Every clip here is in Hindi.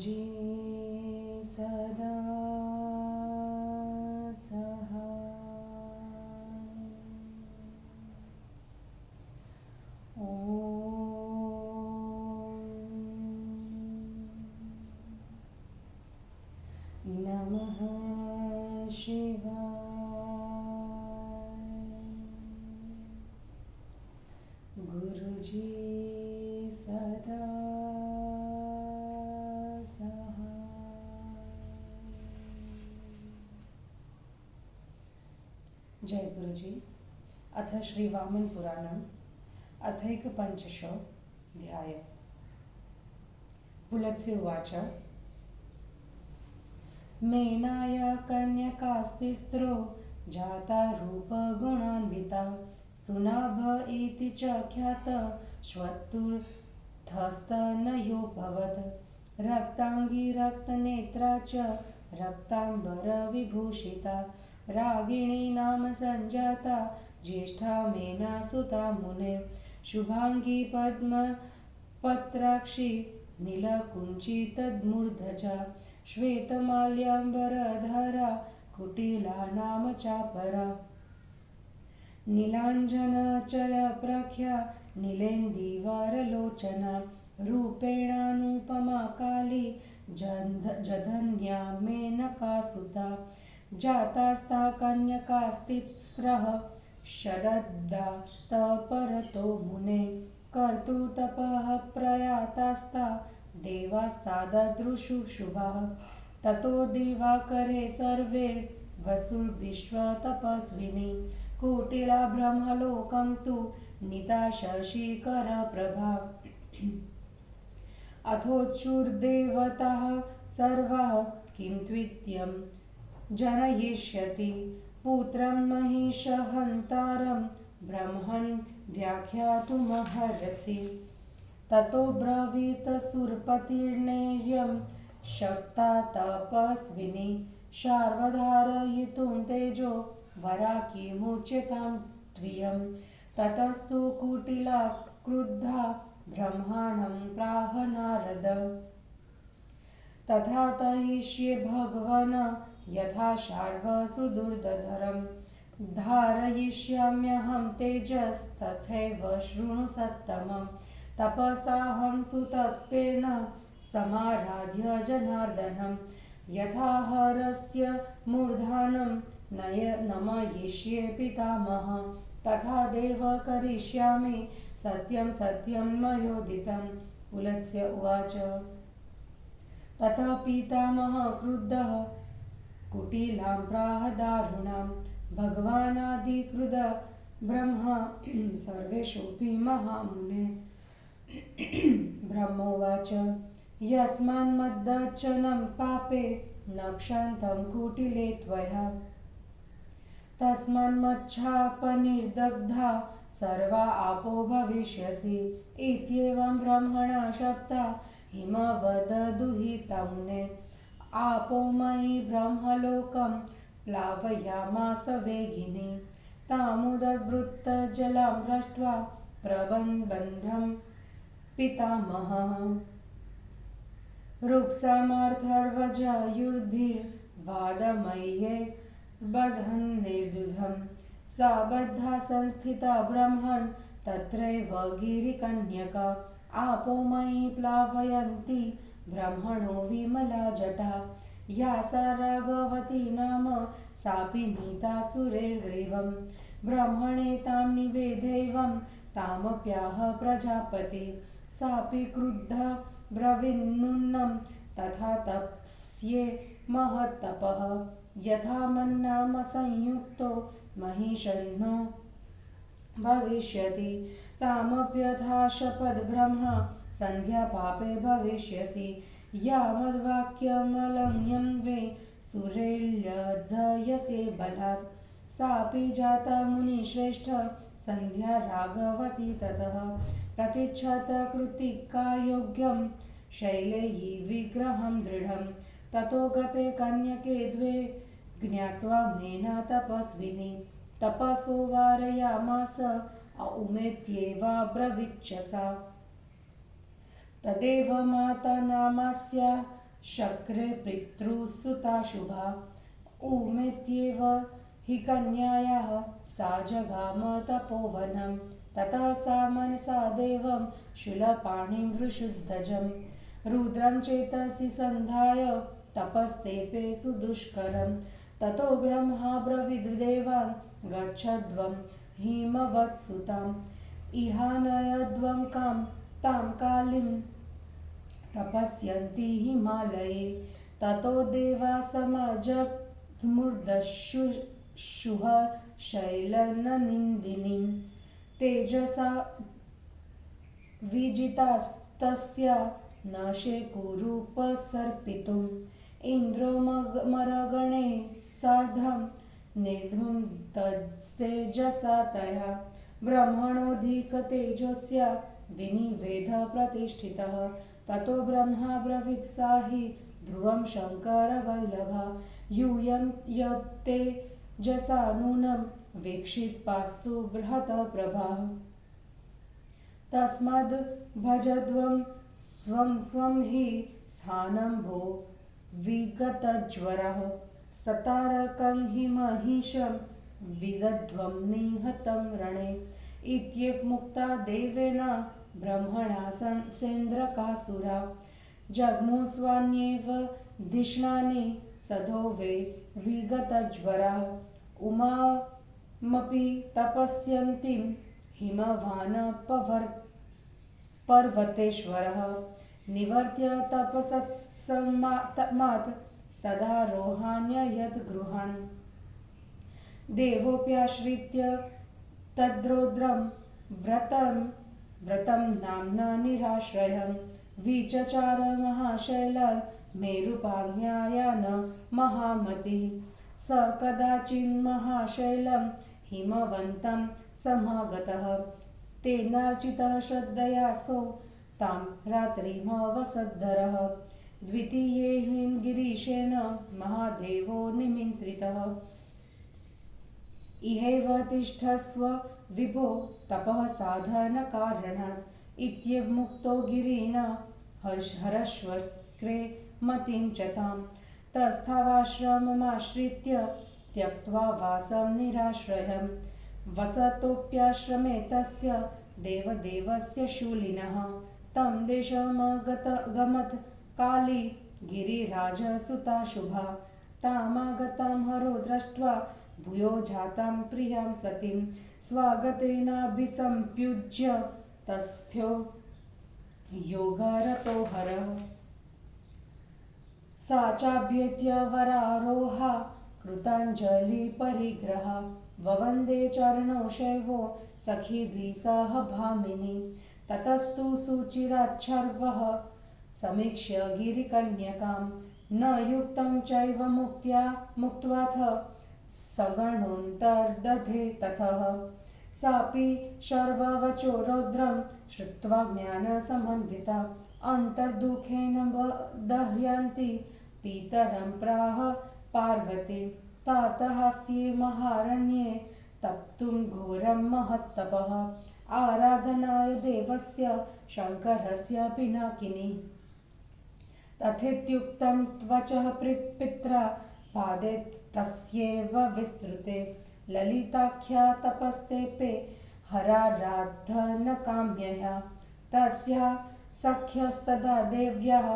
गुरुजी सदा सहाय। ओम नमः शिवाय। गुरुजी सदा जय गुरुजी। अथ श्री वामन पुराणम् अथैक पंचशोऽध्याय। पुलत्स्य उवाच। मेनाय कन्यकास्तिस्रो जाता रूपगुणान्विता सुनाभ इति च ख्यात श्वत्थस्तनयोऽभवत् रक्ताङ्गी रक्तनेत्रा च रक्ताम्बरविभूषिता रागिणी नाम संजाता ज्येष्ठा मेनासुता मुने शुभांगी पद्मपत्राक्षी नीलकुञ्चितद्मूर्धजा श्वेतमाल्याम्बरधरा कुटिला नाम चापरा नीलाञ्जनचयप्रख्या नीलेन्दीवरलोचना रूपेणानुपमा काली जधन्या मेनकासुता जातास्ता कन्यकास्तिस्रः षडद्धा तपरतो मुने कर्तुतपः प्रयातास्ता देवास्ताददृशु शुभाः ततो दिवाकरे सर्वे वसुर्विश्वतपस्विनी कुटिला ब्रह्मलोकं तु नीता शशिकरप्रभा अथोच्चुर्देवताः सर्वाः किं त्वित्यं जनयिष्यति पुत्रं महिषहन्तारं ब्रह्मन् व्याख्यातुमर्हसि ततो ब्रवीत सुरपतिर्नेर्यं शक्ता तपस्विनी शार्वधारयितुं तेजो वरा किमुच्यतां त्वियं ततस्तु कुटिला क्रुद्धा ब्रह्माणं प्राह नारद तथा तयिष्ये भगवन् यथा शार्वसुदुर्धरं धारयिष्याम्यहं तेजस्तथैव शृणु सत्तमं तपसाहं सुतत्पेन समाराध्य जनार्दनं यथा हरस्य मूर्धानं नमयिष्ये पितामह तथा देव करिष्यामि सत्यं सत्यं मयोदितं। पुलत्स्य उवाच। ततः पितामहः क्रुद्धः कुटिलां प्राह दारुणां भगवानादिकृत ब्रह्मा सर्वेषुऽपि महामुने ब्रह्मोवाच यस्मान्मद्दर्शनं पापे न क्षान्तं कुटिले त्वया तस्मान्मच्छापनिर्दग्धा सर्वा आपो भविष्यसि इत्येवं ब्रह्मणा शप्ता हिमवददुहिता मुने आपो मयि ब्रह्मलोकं प्लावयामास वेगिनी तामुदवृत्तजलां दृष्ट्वा प्रबन्धं पितामहः रुक्सामार्थर्वजयुर्भिर्वादमय्ये बध्नन्निर्दुधं सा बद्धा संस्थिता ब्रह्मन् तत्रैव गिरिकन्यका आपो मयि प्लावयन्ती ब्रह्मणो विमला जटा या सा रागवती नाम सापि नीता सुरेर्देवं ब्रह्मणे तां निवेदैवं तामप्याह प्रजापति सापि क्रुद्धा ब्रवीन्नूनं तथा तप्स्ये महत्तपः यथा मन्नाम संयुक्तो महिषन्नो भविष्यति तामप्यथा शपथब्रह्मा सन्ध्यापापे भविष्यसि यावद्वाक्यमलङ्घ्यं वे सुरेर्यर्धयसे बलात् सापि जाता मुनिश्रेष्ठ सन्ध्या रागवती ततः प्रतिच्छत कृत्तिकायोग्यं शैलेयी विग्रहं दृढं ततो गते कन्यके द्वे ज्ञात्वा मेना तपस्विनी तपसो वारयामास उमेत्येवाब्रवीच्च सा तदेव माता नामस्या शक्रे पितृसुता शुभा उमेत्येव हि कन्यायाः सा जगाम तपोवनं ततः सा मनसा देवं शूलपाणिं वृषुध्वजं रुद्रं चेतसि सन्धाय तपस्तेपे सुदुष्करं ततो ब्रह्मा ब्रवीद्देवान् गच्छध्वं हिमवत्सुताम् इहानयध्वं कां तां कालीं तपस्यन्ति हिमालये ततो देवा समजग्मुर्दशुः शैलननिन्दिनीं तेजसा विजितास्तस्या न शेकुरुपसर्पितुम् इन्द्रो मरगणे सार्धं निर्धुम्तस्तेजसा तया ब्रह्मणोऽधिकतेजस्या विनिवेद प्रतिष्ठितः ततो ब्रह्मा ब्रवीत् सा हि ध्रुवं शङ्करवल्लभा यूयं यत्तेजसा नूनं वीक्षितपास्तु बृहत्प्रभा तस्माद् भजध्वं स्वं स्वं हि स्थानं भो विगतज्वरः सतारकं हि महिषं विदध्वं निहतं रणे इत्येवमुक्ता देवेन ब्रह्मणा सेन्द्रकासुरा जग्मुस्वान्येव धिषणानि सधोवे विगतज्वराः उमामपि तपस्यन्तीं हिमवान् पर्वतेश्वरः निवर्त्य तपसत्समात् सदारोहाण्ययद् गृहान् देवोऽप्याश्रित्य तद्रौद्रं व्रतं नाम्ना निराश्रयं विचचार महाशैलान् मेरुपाज्ञायान महामतिः स कदाचिन्महाशैलं हिमवन्तं समागतः तेनार्चितः श्रद्धयासो तां रात्रिमवसद्धरः द्वितीये गिरीशेन महादेवो निमन्त्रितः इहैव तिष्ठस्व विभो तपः साधनकारणात् इत्येवमुक्तो गिरिणा हरश्वक्रे मतिं च तां तस्थावाश्रममाश्रित्य त्यक्त्वा वासं निराश्रयं वसतोऽप्याश्रमे तस्य देवदेवस्य शूलिनः तं देशमगमत् काली गिरिराजसुता शुभा तामागतां हरो दृष्ट्वा भूयो जातां प्रियां सतीं स्वागतेनाभिसम्प्युज्य तस्थ्यो योगरतो हरः सा चाभ्येत्य वरारोहा कृताञ्जलिपरिग्रहा ववन्दे चरणौ शैवो सखीभिः सह भामिनी ततस्तु सुचिराच्छर्वः समीक्ष्य गिरिकन्यकां न युक्तं चैव मुक्त्वाथ सगणोऽन्तर्दधे ततः सापि शर्ववचो रौद्रं श्रुत्वा ज्ञानसमन्विता अन्तर्दुःखेन दह्यन्ति पितरं प्राह पार्वती तातहास्ये महारण्ये तप्तुं घोरं महत्तपः आराधनाय देवस्य शङ्करस्य पिनाकिनी तथेत्युक्तं त्वचः पित्रा पादे तस्यैव विस्तृते ललिताख्या तपस्तेपे हराराधनकाम्यया तस्याः सख्यस्तदा देव्याः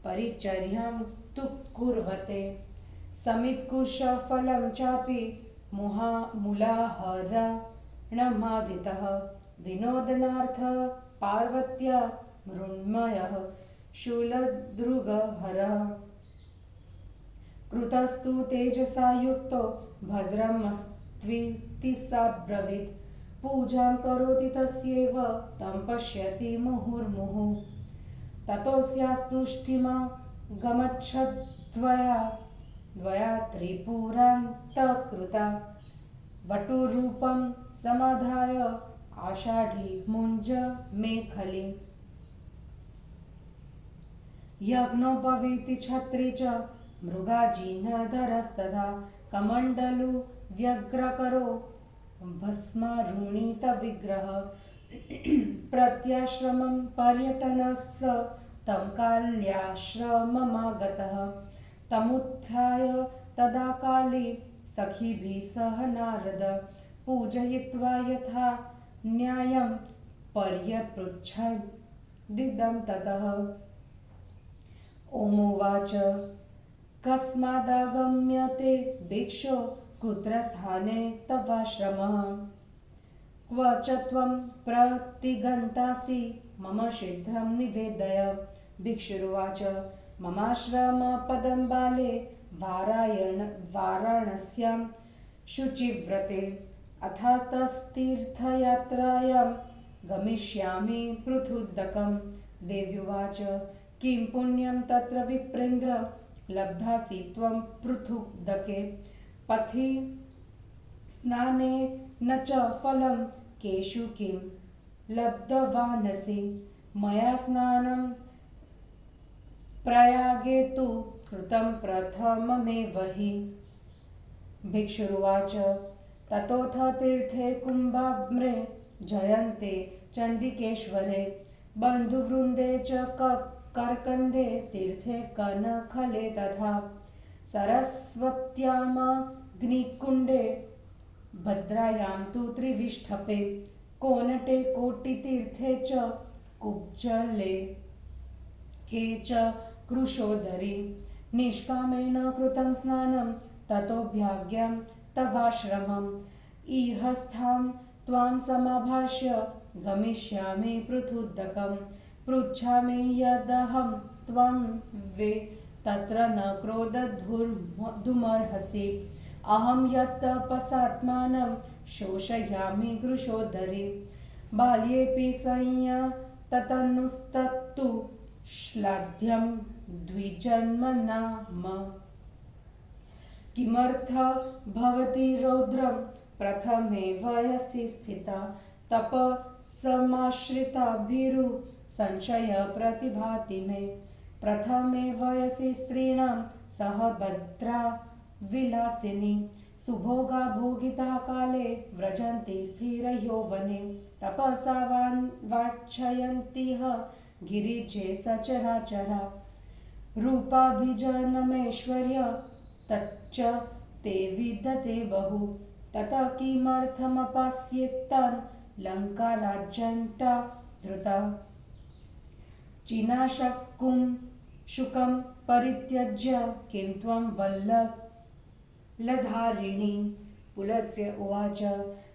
परिचर्यां तु कुर्वते समित्कुशफलं चापि मूलाहरणमादितः विनोदनार्थः पार्वत्या मृण्मयः शूलदृगहरः कृतस्तु तेजसा युक्तो भद्रमस्त्विति सा ब्रवीत् पूजां करोति तस्यैव तं पश्यति मुहुर्मुहुः ततोऽस्यास्तुष्टिमगमच्छद्वया त्रिपुरान्तकृता वटुरूपं समाधाय आषाढी मुञ्ज मेखलीं यज्ञोपवीति छत्री च मृगाजीनधरस्तथा कमण्डलु व्यग्रकरो भस्मारुणितविग्रह प्रत्याश्रमं पर्यटनस्य तं काल्याश्रममागतः। तमुत्थाय तदा काले सखीभिः सह नारद पूजयित्वा यथा न्यायं पर्यपृच्छदिदं ततः। ओमुवाच कस्मादागम्यते भिक्षो कुत्र स्थाने तवाश्रमः क्व च त्वं प्रतिगन्तासि मम शीघ्रं निवेदय। भिक्षुरुवाच ममाश्रमपदं बाले वाराणस्यां शुचिव्रते अथातस्तीर्थयात्रायां गमिष्यामि पृथुदकं। देव्युवाच किं पुण्यं तत्र विप्रेन्द्र लब्धासि त्वं पृथुदके पथि स्नाने न च फलं केषु किं लब्धवानसि मया स्नानं प्रयागे तु कृतं प्रथममेव हि। भिक्षुरुवाच ततोऽथ तीर्थे कुम्भाम्रे जयन्ते चण्डिकेश्वरे बन्धुवृन्दे च कर्कन्धे तीर्थे कनखले तथा सरस्वत्यामग्निकुण्डे भद्रायां तु त्रिविष्ठपे कोनटे कोटितीर्थे च कुब्जले के च कृशोदरी निष्कामेन कृतं स्नानं ततोऽभ्याज्ञं तवाश्रमम् इहस्थां त्वां समाभाष्य गमिष्यामि पृथुदकं पृच्छामि यदहं त्वं वे तत्र न क्रोधधुमर्हसि अहं यत्तपसात्मानं शोषयामि कृशोदरी बाल्येऽपि संयततनुस्तत्तु श्लाघ्यं द्विजन्मनाम किमर्थ भवति रौद्रं प्रथमे वयसि स्थिता तपसमाश्रिता भीरु संशय प्रतिभाति मे प्रथमे वयसि स्त्रीणां सह भद्रा विलासिनी सुभोगा भोगिता काले व्रजन्ति स्थिरयौवने तपसा वाञ्छयन्तिह गिरिजे सचराचरा रूपाभिजनमैश्वर्य तच्च ते विदते बहु ततः किमर्थमपास्येत्तान् लङ्काराज्यन्ता धृता चिनाशकुं शुकं परित्यज्य किं त्वं वल्लधारिणी। पुलत्स्य उवाच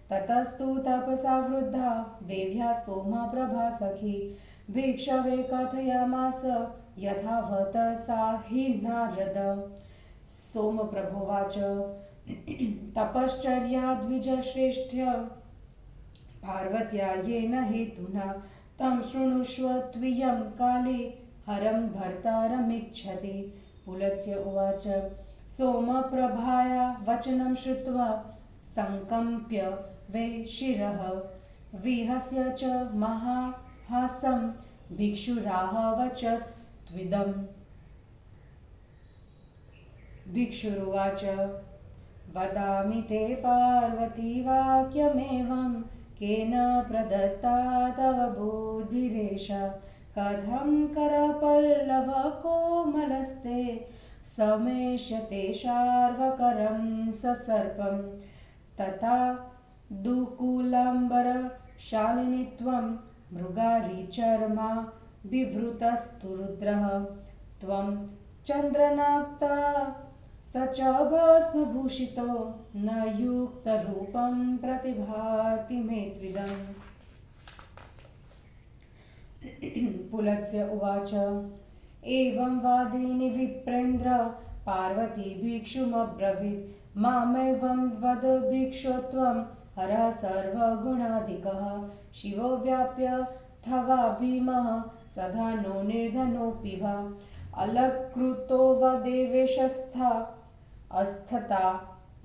ततस्तु तपसा वृद्धा देव्या सोमप्रभा सखी भिक्षवे कथयामास यथावत् सा हि नारद। सोमप्रभोवाच तपश्चर्या द्विजश्रेष्ठ्य पार्वत्या येन हेतुना तं शृणुष्व त्वियं काले हरं भर्तारमिच्छति। पुलत्स्य उवाच सोमप्रभाया वचनं श्रुत्वा संकम्प्य वे शिरः विहस्य च महाहासं भिक्षुराह वचस्त्विदम्। भिक्षुरुवाच वदामि ते पार्वती वाक्यमेवं केन प्रदत्ता तव बुद्धिरेष कथं करपल्लव कोमलस्ते समेष्यते शार्वकरं ससर्पं तथा दुकूलाम्बरशालिनी त्वं मृगारीचर्मा विवृतस्तु रुद्रः त्वं चन्द्रनाक्ता स च भस्मभूषितो न युक्तरूपं प्रतिभाति मे त्विदम्। पुलत्स्य उवाच एवं वादिनी विप्रेन्द्र पार्वती भिक्षुमब्रवीत् मामेवं वद भिक्षो त्वं हरः सर्वगुणाधिकः शिवो व्याप्यथवा भीमः सधानो निर्धनोऽपि वा अलकृतो वा देवेशस्था अस्थता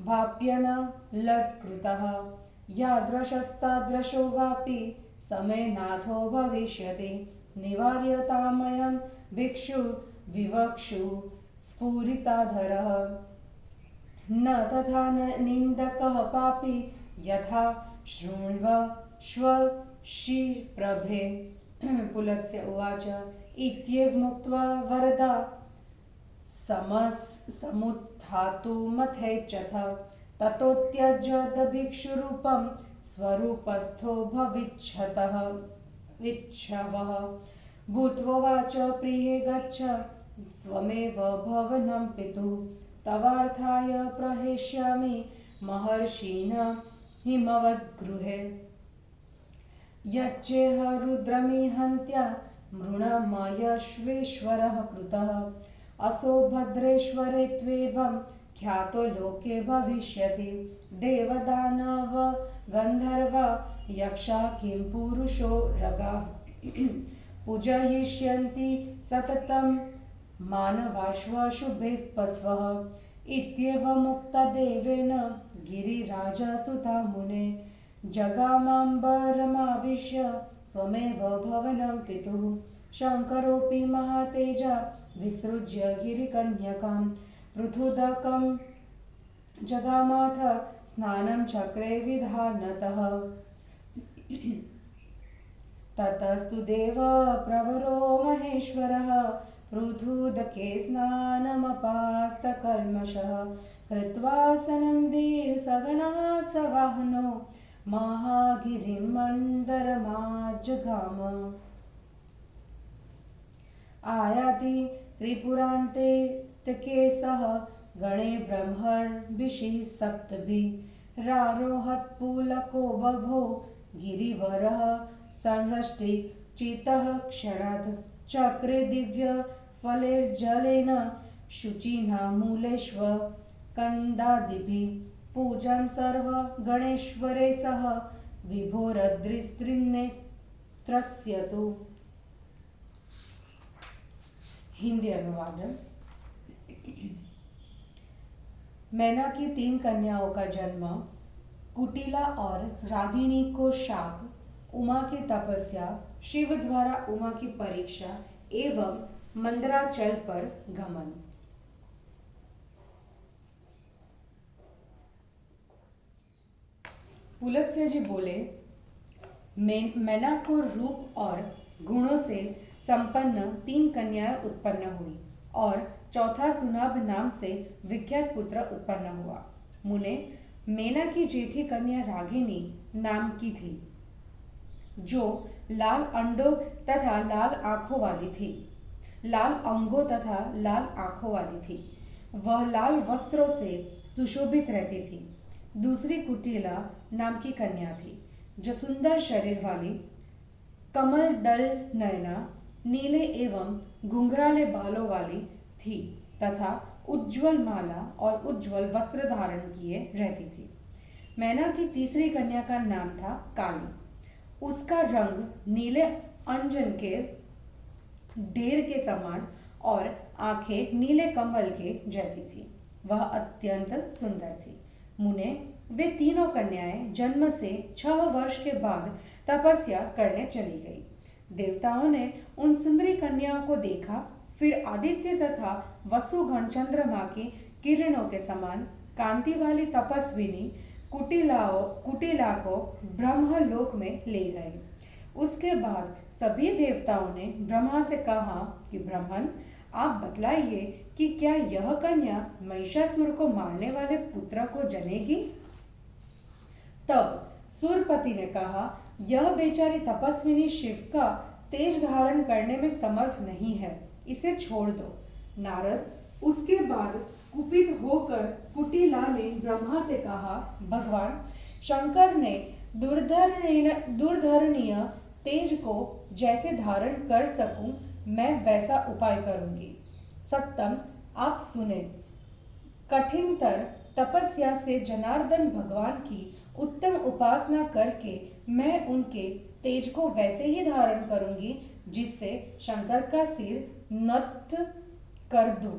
वाप्यनलकृतः यादृशस्तादृशो वापि समेनाथो भविष्यति निवार्यतामयं भिक्षु विवक्षु स्फुरिताधरः न तथा निन्दकः पापी यथा शृण्व श्वशिप्रभे। पुलत्स्य उवाच इत्येवमुक्त्वा वरदा समुत्थातुमथेच्छथ ततोत्यज्य भिक्षुरूपं स्वरूपस्थो भविष्यतः विच्छवः भूत्वोवाच प्रिये गच्छ स्वमेव भवनं पितुः तवार्थाय प्रहेष्यामि महर्षिण हिमवद्गृहे यच्चेह रुद्रमिहन्त्या मृणमयश्वेश्वरः कृतः असो भद्रेश्वरे त्वेवं ख्यातो लोके भविष्यति देवदानव गन्धर्वा यक्षा किं पुरुषो रगाः पूजयिष्यन्ति सततं मानवाश्वशुभेस्पस्वः इत्येवमुक्तदेवेन गिरिराजसुता मुने जगामाम्बरमाविश्य स्वमेव भवनं पितुः शङ्करोऽपि महातेजा विसृज्य गिरिकन्यकां पृथुदकं जगामाथ स्नानं चक्रे विधानतः ततस्तु देव प्रवरो महेश्वरः पृथुदके स्नानमपास्तकल्मषः कृत्वा सनन्दीः सगणः सवाहनो महागिरिं मन्दरमाजगाम आयाति त्रिपुरान्ते तके सह गणे ब्रह्मर्षिः सप्तभिः रारोहत्पुलको बभो गिरिवरः संरष्टिचितः क्षणात् चक्रे दिव्यफलैर्जलेन शुचिना मूलेष्वकन्दादिभिः पूजां सर्वगणेश्वरे सह विभोरद्रिस्त्रिनेत्रस्यतु। हिंदी अनुवाद। मैना की 3 कन्याओं का जन्म, कुटिला और रागिणी को शाप, उमा की तपस्या, शिव द्वारा उमा की परीक्षा एवं मंदराचल पर गमन। पुलत्स्य जी बोले, मैना को रूप और गुणों से संपन्न 3 कन्याएं उत्पन्न हुई और चौथा सुनाभ नाम से विख्यात पुत्र उत्पन्न हुआ। मुने, मैना की जेठी कन्या रागिनी नाम की थी, जो लाल अंडों तथा लाल आंखों वाली थी, लाल अंगों तथा लाल आंखों वाली थी। वह लाल वस्त्रों से सुशोभित रहती थी। दूसरी कुटिला नाम की कन्या थी, जो सुंदर शरीर वाली, कमल दल नयना, नीले एवं घुंघराले बालों वाली थी तथा उज्ज्वल माला और उज्ज्वल वस्त्र धारण किए रहती थी। मैना की तीसरी कन्या का नाम था काली। उसका रंग नीले अंजन के ढेर के समान और आंखें नीले कमल के जैसी थी। वह अत्यंत सुंदर थी। मुने, वे तीनों कन्याएं जन्म से 6 वर्ष के बाद तपस्या करने चली गई। देवताओं ने उन सुंदरी कन्याओं को देखा, फिर आदित्य तथा वसुगण चंद्रमा की किरणों के समान कांति वाली तपस्विनी कुटिला को ब्रह्मलोक में ले गए। उसके बाद सभी देवताओं ने ब्रह्मा से कहा कि ब्रह्मन, आप बतलाइए कि क्या यह कन्या महिषासुर को मारने वाले पुत्र को जनेगी? तब सूरपति ने कहा, यह बेचारी तपस्विनी शिव का तेज धारण करने में समर्थ नहीं है, इसे छोड़ दो। नारद उसके बाद कुपित होकर कुटिला ने ब्रह्मा से कहा, भगवान शंकर ने दुर्धरणीय तेज को जैसे धारण कर सकूं, मैं वैसा उपाय करूंगी। सत्तम, आप सुने। कठिनतर तपस्या से जनार्दन भगवान की उत्तम उपासना करके मैं उनके तेज को वैसे ही धारण करूंगी, जिससे शंकर का सिर नत कर दूं।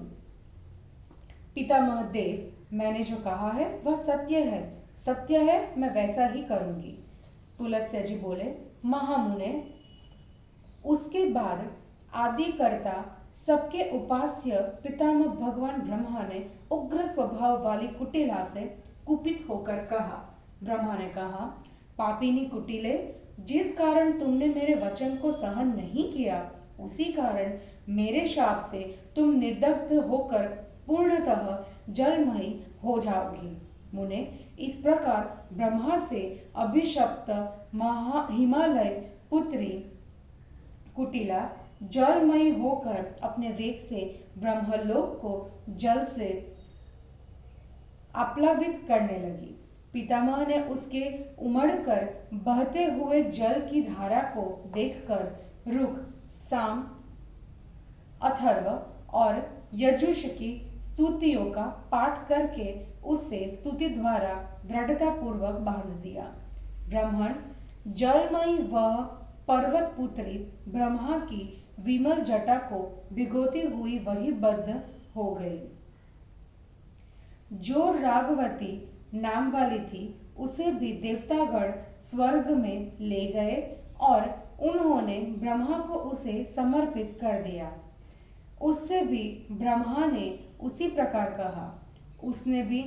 पितामह देव, मैंने जो कहा है वह सत्य है, मैं वैसा ही करूंगी। पुलत्स्य जी बोले, महामुने, उसके बाद आदिकर्ता सबके उपास्य पितामह भगवान ब्रह्मा ने उग्र स्वभाव वाली कुटिला से कुपित होकर कहा। ब्रह्मा ने कहा, पापिनी कुटिले, जिस कारण तुमने मेरे वचन को सहन नहीं किया, उसी कारण मेरे शाप से तुम निर्दग्ध होकर पूर्णतः जलमयी हो जाओगी। मुने, इस प्रकार ब्रह्मा से अभिशप्त हिमालय पुत्री कुटिला जलमयी होकर अपने वेग से ब्रह्मलोक को जल से आप्लावित करने लगी। पितामह ने उसके उमड़कर बहते हुए जल की धारा को देखकर ऋक, साम, अथर्व और यजुष की स्तुतियों का पाठ करके उसे स्तुति द्वारा दृढ़ता पूर्वक बांध दिया। ब्राह्मण जलमयी वह पर्वत पुत्री ब्रह्मा की विमल जटा को भिगोती हुई वही बद्ध हो गई। जो रागवती नाम वाली थी उसे भी देवतागण स्वर्ग में ले गए और उन्होंने ब्रह्मा को उसे समर्पित कर दिया। उससे भी ब्रह्मा ने उसी प्रकार कहा। उसने भी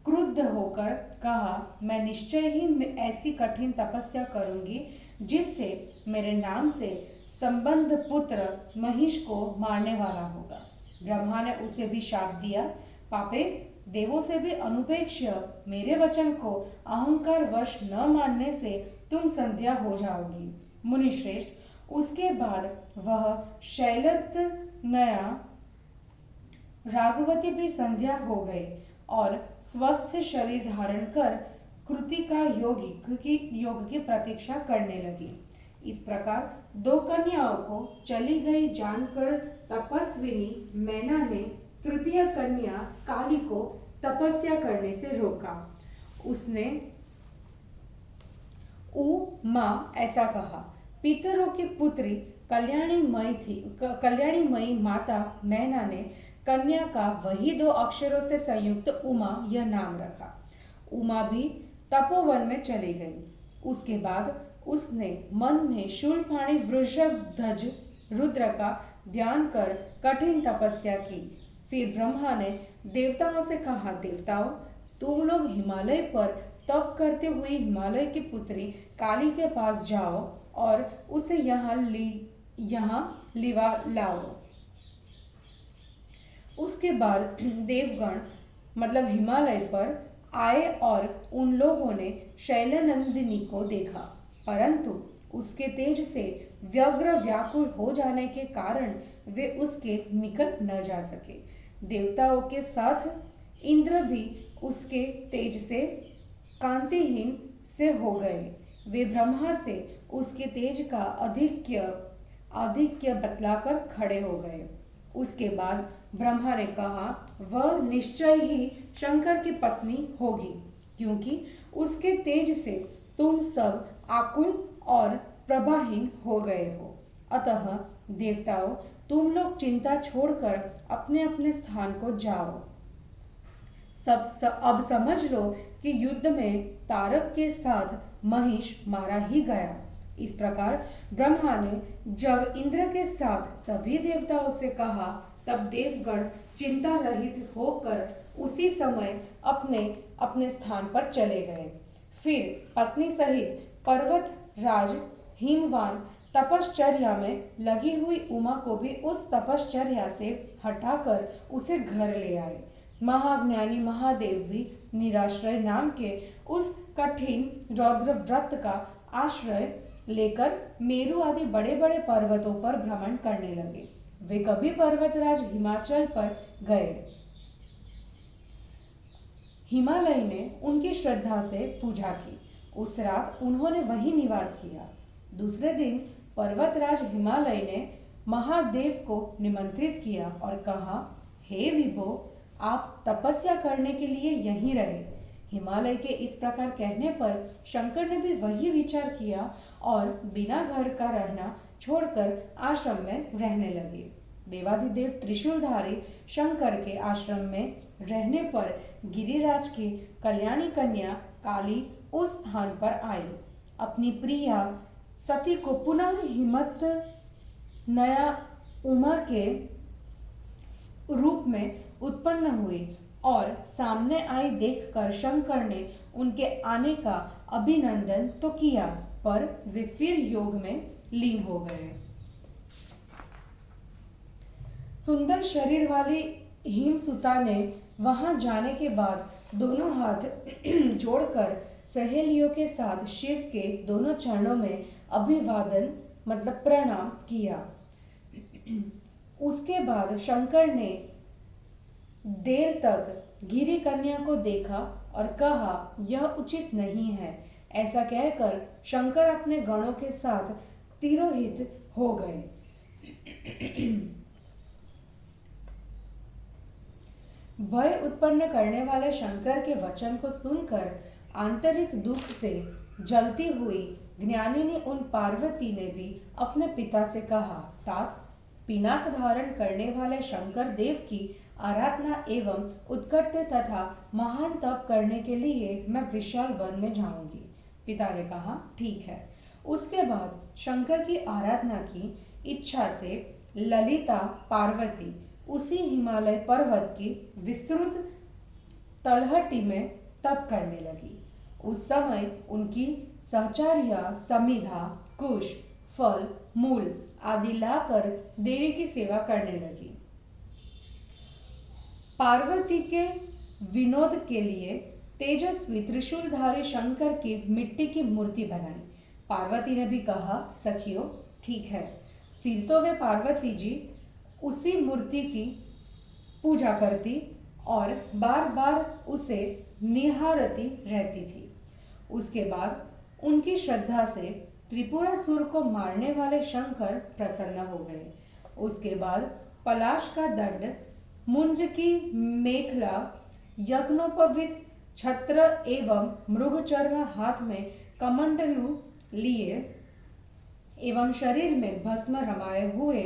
क्रुद्ध होकर कहा, मैं निश्चय ही ऐसी कठिन तपस्या करूंगी जिससे मेरे नाम से संबंध पुत्र महिष को मारने वाला होगा। ब्रह्मा ने उसे भी शाप दिया, पापे, देवों से भी अनुपेक्ष मेरे वचन को अहंकार वश न मानने से तुम संध्या हो जाओगी। मुनिश्रेष्ठ, उसके बाद वह शैलत नया राघवती भी संध्या हो गई और स्वस्थ शरीर धारण कर कृतिका योग की प्रतीक्षा करने लगी। इस प्रकार दो कन्याओं को चली गई जानकर तपस्विनी मैना ने तृतीय कन्या काली को तपस्या करने से रोका। उसने माँ ऐसा कहा, पितरों की पुत्री कल्याणीमयी माता मैना ने कन्या का वही दो अक्षरों से संयुक्त उमा यह नाम रखा। उमा भी तपोवन में चली गई। उसके बाद उसने मन में शूलपाणी वृषभध्वज रुद्र का ध्यान कर कठिन तपस्या की। फिर ब्रह्मा ने देवताओं से कहा, देवताओं, तुम लोग हिमालय पर तप करते हुए हिमालय की पुत्री काली के पास जाओ और उसे यहाँ लिवा लाओ। उसके बाद देवगण मतलब हिमालय पर आए और उन लोगों ने शैलनंदिनी को देखा, परंतु उसके तेज से व्यग्र व्याकुल हो जाने के कारण वे उसके निकट न जा सके। देवताओं के साथ इंद्र भी उसके तेज से कांतिहीन से हो गए। वे ब्रह्मा से उसके तेज का आधिक्य बतलाकर खड़े हो गए। उसके बाद ब्रह्मा ने कहा, वह निश्चय ही शंकर की पत्नी होगी, क्योंकि उसके तेज से तुम सब आकुल और प्रभाहीन हो गए हो। अतः देवताओं, तुम लोग चिंता छोड़कर अपने अपने स्थान को जाओ। अब समझ लो कि युद्ध में तारक के साथ महिष मारा ही गया। इस प्रकार ब्रह्मा ने जब इंद्र के साथ सभी देवताओं से कहा, तब देवगण चिंता रहित होकर उसी समय अपने अपने स्थान पर चले गए। फिर पत्नी सहित पर्वत राज हिमवान तपश्चर्या में लगी हुई उमा को भी उस तपश्चर्या से हटाकर उसे घर ले आए। महाज्ञानी महादेव भी निराश्रय नाम के उस कठिन रौद्र व्रत का आश्रय लेकर मेरु आदि बड़े बड़े पर्वतों पर भ्रमण करने लगे। वे कभी पर्वतराज हिमाचल पर गए। हिमालय ने उनकी श्रद्धा से पूजा की। उस रात उन्होंने वहीं निवास किया। दूसरे दिन पर्वतराज हिमालय ने महादेव को निमंत्रित किया और कहा, हे विभो, आप तपस्या करने के लिए यहीं रहे। हिमालय के इस प्रकार कहने पर शंकर ने भी वही विचार किया और बिना घर का रहना छोड़कर आश्रम में रहने लगे। देवाधिदेव त्रिशूलधारी शंकर के आश्रम में रहने पर गिरिराज की कल्याणी कन्या काली उस स्थान पर आई। अपनी प्रिया सती को पुनः हिम्मत नया उमा के रूप में उत्पन्न हुई और सामने आई देखकर शंकर ने उनके आने का अभिनंदन तो किया, पर वे फिर योग में लीन हो गए। सुंदर शरीर वाली हिमसुता ने वहां जाने के बाद दोनों हाथ जोड़कर सहेलियों के साथ शिव के दोनों चरणों में अभिवादन मतलब प्रणाम किया। उसके बाद शंकर ने देर तक गिरी कन्या को देखा और कहा, यह उचित नहीं है। ऐसा कहकर शंकर अपने गणों के साथ तिरोहित हो गए। भय उत्पन्न करने वाले शंकर के वचन को सुनकर आंतरिक दुख से जलती हुई ज्ञानिनी उन पार्वती ने भी अपने पिता से कहा, तात, पिनाक धारण करने वाले शंकर देव की आराधना एवं उत्कट तथा महान तप करने के लिए मैं विशाल वन में जाऊंगी। पिता ने कहा, ठीक है। उसके बाद शंकर की आराधना की इच्छा से ललिता पार्वती उसी हिमालय पर्वत की विस्तृत तलहटी में तप करने लगी। उस समय उनकी सहचर्या समिधा, कुश, फल, मूल आदि लाकर देवी की सेवा करने लगी। पार्वती के विनोद के लिए तेजस्वी त्रिशूलधारी शंकर की मिट्टी की मूर्ति बनाई। पार्वती ने भी कहा, सखियों, ठीक है। फिर तो वे पार्वती जी उसी मूर्ति की पूजा करती और बार बार उसे निहारती रहती थी। उसके बाद उनकी श्रद्धा से त्रिपुरासुर को मारने वाले शंकर प्रसन्न हो गए। उसके बाद पलाश का दंड, मुंज की मेखला, यज्ञोपवीत छत्र एवं मृगचर्म हाथ में कमंडलू लिए एवं शरीर में भस्म रमाए हुए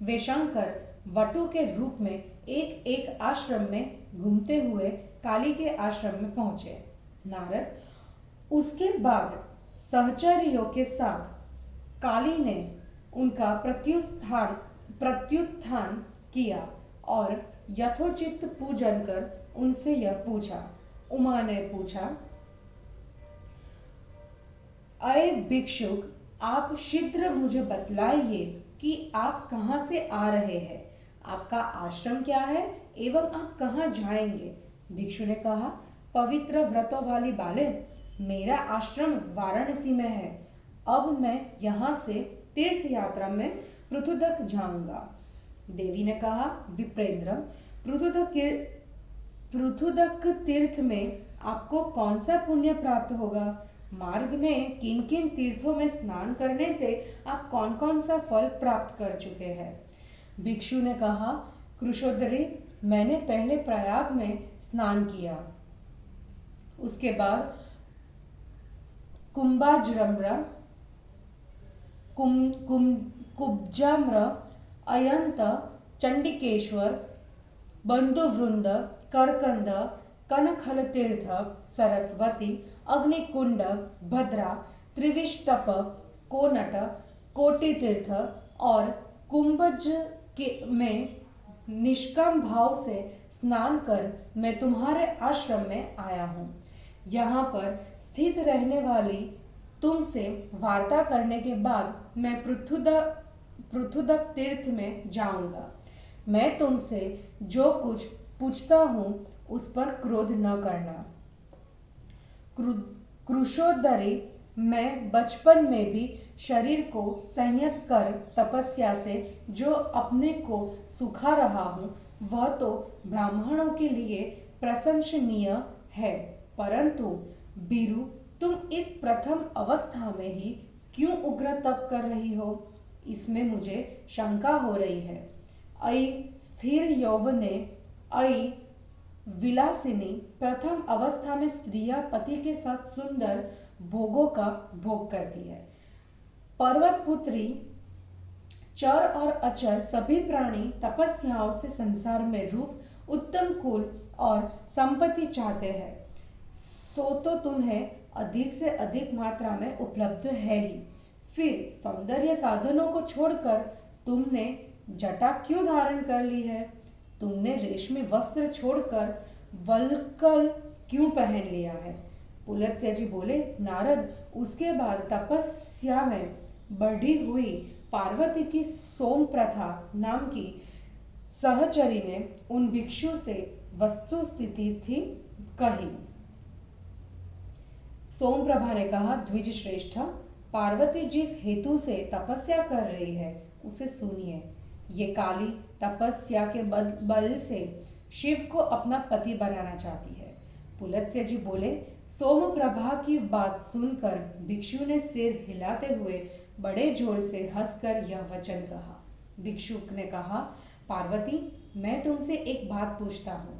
वे शंकर वटु के रूप में एक एक आश्रम में घूमते हुए काली के आश्रम में पहुंचे। नारद उसके बाद सहचर्यों के साथ काली ने उनका प्रत्युत्थान किया और यथोचित पूजन कर उनसे यह पूछा। उमा ने पूछा, अय भिक्षुक, आप शीघ्र मुझे बतलाइए कि आप कहाँ से आ रहे हैं, आपका आश्रम क्या है एवं आप कहाँ जाएंगे। भिक्षु ने कहा, पवित्र व्रतों वाली बाले, मेरा आश्रम वाराणसी में है। अब मैं यहाँ से तीर्थ यात्रा में पृथुदक जाऊंगा। देवी ने कहा, विप्रेंद्र, पृथुदक तीर्थ में आपको कौन सा पुण्य प्राप्त होगा? मार्ग में किन किन तीर्थों में स्नान करने से आप कौन कौन सा फल प्राप्त कर चुके हैं? भिक्षु ने कहा, कृशोदरी, मैंने पहले प्रयाग में स्नान किया, उसके बाद कुब्जाम्र, अयंत, चंडिकेश्वर, बंधुवृंद, करकंद, कनखल तीर्थ, सरस्वती, अग्निकुंड, भद्रा, त्रिविष्टप, कोनट, कोटि तीर्थ और कुंभज में निष्काम भाव से स्नान कर मैं तुम्हारे आश्रम में आया हूँ। यहाँ पर स्थित रहने वाली तुमसे वार्ता करने के बाद मैं पृथुदक तीर्थ में जाऊंगा। मैं तुमसे जो कुछ पूछता हूँ उस पर क्रोध न करना। कृशोदरी, मैं बचपन में भी शरीर को संयत कर तपस्या से जो अपने को सुखा रहा हूँ वह तो ब्राह्मणों के लिए प्रशंसनीय है, परंतु बीरू, तुम इस प्रथम अवस्था में ही क्यों उग्र तप कर रही हो? इसमें मुझे शंका हो रही है। अयि स्थिर यौवने, अयि विलासिनी, प्रथम अवस्था में स्त्रियां पति के साथ सुंदर भोगों का भोग करती है। पर्वत पुत्री, चर और अचर सभी प्राणी तपस्याओं से संसार में रूप, उत्तम कुल और संपत्ति चाहते हैं, सो तो तुम्हें अधिक से अधिक मात्रा में उपलब्ध है ही। फिर सौंदर्य साधनों को छोड़कर तुमने जटा क्यों धारण कर ली है? तुमने रेशमी वस्त्र छोड़कर वल्कल क्यों पहन लिया है? पुलत्स्य जी बोले, नारद, उसके बाद तपस्या में बढ़ी हुई पार्वती की सोम प्रथा नाम की सहचरी ने उन भिक्षु से वस्तु स्थिति थी कही। सोमप्रभा ने कहा, द्विज श्रेष्ठ, पार्वती जिस हेतु से तपस्या कर रही है उसे सुनिए। ये काली तपस्या के बल से शिव को अपना पति बनाना चाहती है। पुलत्स्य जी बोले, सोमप्रभा की बात सुनकर भिक्षु ने सिर हिलाते हुए बड़े जोर से हंसकर यह वचन कहा। भिक्षुक ने कहा, पार्वती, मैं तुमसे एक बात पूछता हूँ,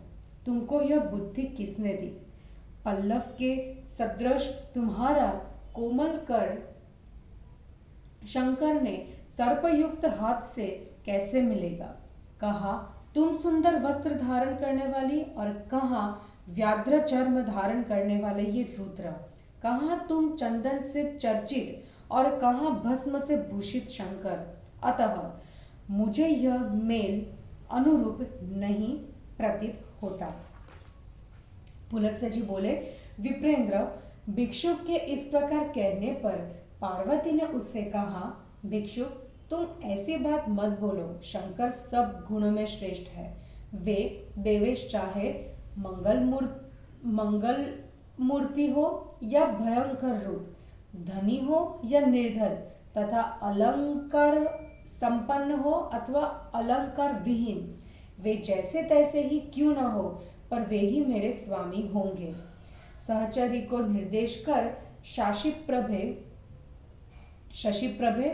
तुमको यह बुद्धि किसने दी? पल्लव के सदृश तुम्हारा कोमल कर शंकर ने सर्पयुक्त हाथ से कैसे मिलेगा? कहा तुम सुंदर वस्त्र धारण करने वाली और कहाँ व्याघ्र चर्म धारण करने वाले ये रुद्र, कहाँ तुम चंदन से चर्चित और कहाँ भस्म से भूषित शंकर। अतः मुझे यह मेल अनुरूप नहीं प्रतीत होता। पुलत्स्य जी बोले, विप्रेंद्र, भिक्षुक के इस प्रकार कहने पर पार्वती ने उससे कहा, भिक्षुक, तुम ऐसी बात मत बोलो। शंकर सब गुणों में श्रेष्ठ है। वे देवेश चाहे मंगल मूर्ति हो या भयंकर रूप, धनी हो या निर्धन, तथा अलंकार संपन्न हो अथवा अलंकार विहीन, वे जैसे तैसे ही क्यों न हो, पर वे ही मेरे स्वामी होंगे। सहचरी को निर्देश कर शशिप्रभे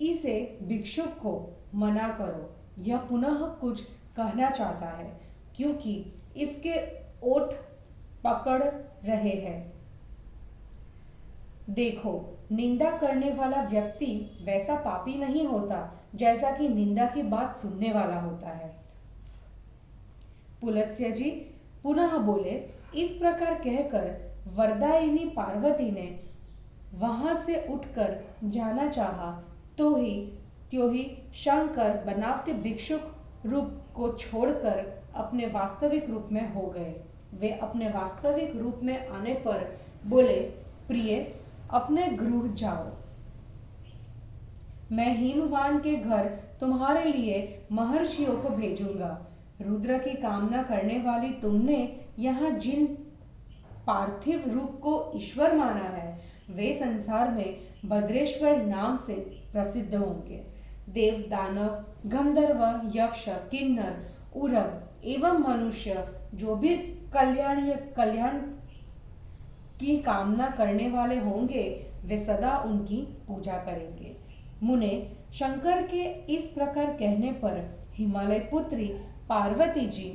इसे भिक्षुक को मना करो। यह पुनः कुछ कहना चाहता है, क्योंकि इसके ओठ पकड़ रहे हैं। देखो, निंदा करने वाला व्यक्ति वैसा पापी नहीं होता जैसा कि निंदा की बात सुनने वाला होता है। पुलत्स्य जी पुनः बोले, इस प्रकार कहकर वरदायिनी पार्वती ने वहां से उठकर जाना चाहा, तो ही शंकर बनावटी भिक्षुक रूप को छोड़कर अपने वास्तविक रूप में हो गए। वे अपने वास्तविक रूप में आने पर बोले, प्रिय, अपने गृह जाओ। मैं हिमवान के घर तुम्हारे लिए महर्षियों को भेजूंगा। रुद्र की कामना करने वाली तुमने यहाँ जिन पार्थिव रूप को ईश्वर माना है, वे संसार में भद्रेश्वर नाम से प्रसिद्ध होंगे। देव, दानव, गंधर्व, यक्ष, किन्नर, उरग एवं मनुष्य जो भी कल्याण की कामना करने वाले होंगे, वे सदा उनकी पूजा करेंगे। मुने, शंकर के इस प्रकार कहने पर हिमालय पुत्री पार्वती जी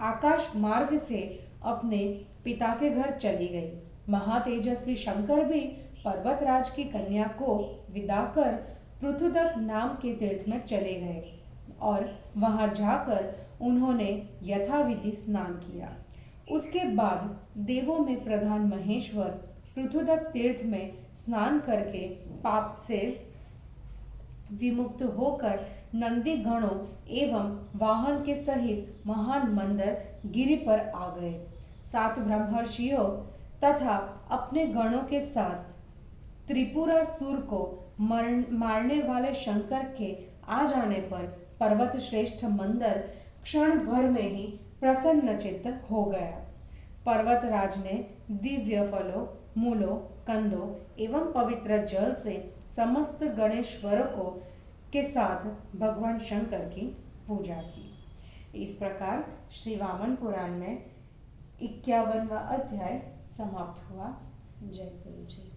आकाश मार्ग से अपने पिता के घर चली गई। महातेजस्वी शंकर भी पर्वतराज की कन्या को विदा कर पृथुदक नाम के तीर्थ में चले गए और वहां जाकर उन्होंने यथाविधि स्नान किया। उसके बाद देवों में प्रधान महेश्वर पृथुदक तीर्थ में स्नान करके पाप से विमुक्त होकर नंदी गणों एवं वाहन के सहित महान मंदर गिरि पर आ गए। 7 ब्रह्मर्षियों तथा अपने गणों के साथ त्रिपुरासुर को मारने वाले शंकर के आ जाने पर पर्वत श्रेष्ठ मंदर क्षण भर में ही प्रसन्नचित्त हो गया। पर्वतराज ने दिव्य फलों, मूलों, कंदों एवं पवित्र जल से समस्त गणेश्वरों को के साथ भगवान शंकर की पूजा की। इस प्रकार श्री वामन पुराण में 51वां अध्याय समाप्त हुआ। जय गुरु जी।